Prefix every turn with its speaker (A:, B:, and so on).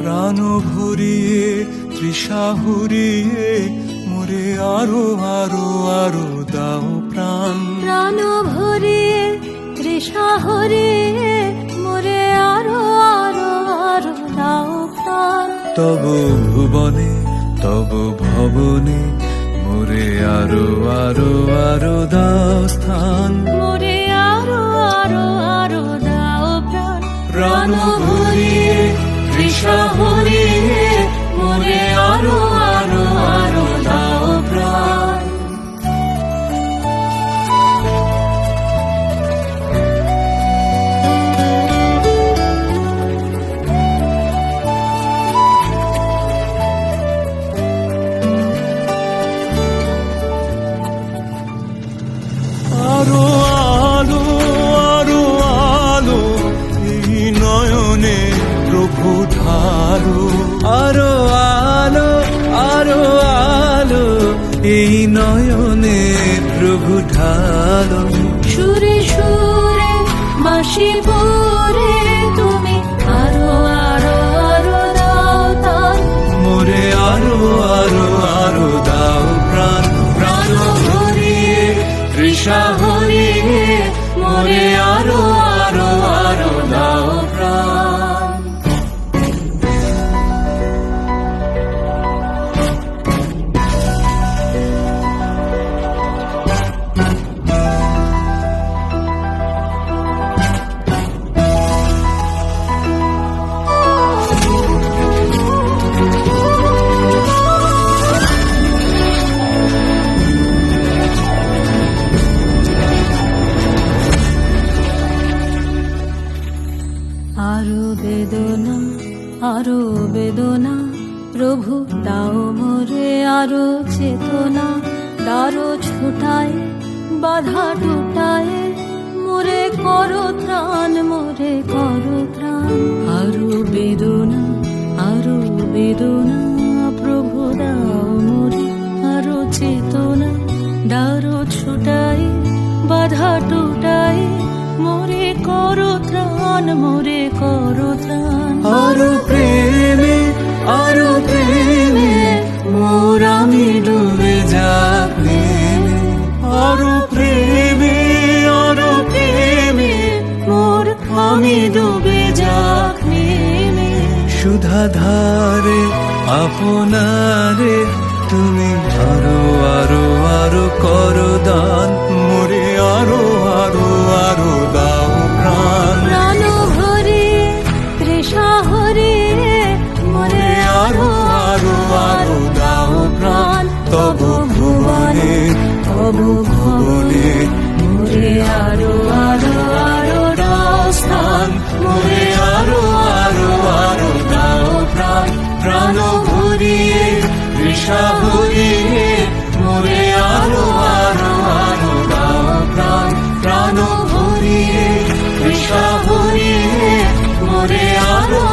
A: প্রাণ ভরিয়ে তৃষা হরিয়ে মোরে আরো আরো আরো দাও প্রাণ।
B: প্রাণ ভরিয়ে তৃষা হরিয়ে মোরে আরো আরো আরো দাও প্রাণ।
A: তব ভুবনে তব ভবনে মোরে আরো আরো আরো দাও স্থান।
B: মোরে আরো আরো আরো দাও প্রাণ।
A: প্রাণ ভরিয়ে তৃষা হরিয়ে মোরে আরো আরো আরো দাও প্রাণ। আরো আলো আরো আলো এই নয়নে প্রভু ঢালো। আরো আলো আরো আলো এই নয়নে প্রভু ঢালো।
B: সুরে সুরে বাঁশি পরে তুমি আরো আরো আরো দাও তান।
A: মোরে আরো আরো আরো দাও প্রাণ। প্রাণ ভরিয়ে তৃষা হরিয়ে মোরে আরো আরো আরো দাও প্রাণ।
B: আরো বেদনা আরো বেদনা প্রভু দাও মোরে আরো চেতনা। দারো ছোটায় বাধা টুটায় মোরে করো ত্রাণ মোরে করো ত্রাণ। আরো বেদনা প্রভু দাও মোরে আরো চেতনা। দারো ছোটায় বাধা টুটায় মোরে করো ত্রাণ মোরে করো ত্রাণ।
A: আরো প্রেমে মোর আমি ডুবে যাক নেমে। আরো প্রেমে মোর আমি ডুবে যাক নেমে। সুধা ধারে আপনারে তুমি আরো আরো আরো করো দান। মোরে আরো আরো আরো দাও প্রাণ।
B: প্রাণ ভরিয়ে তৃষা হরিয়ে মোরে
A: আরো আরো আরো দাও প্রাণ। তব ভুবনে মোরে আরো আরো আরো দাও স্থান। মোরে আরো আরো আরো দাও প্রাণ। প্রাণ ভরিয়ে তৃষা হরিয়ে মোরে আরো আরো আরো দাও প্রাণ। প্রাণ ভরিয়ে তৃষা হরিয়ে মোরে আরো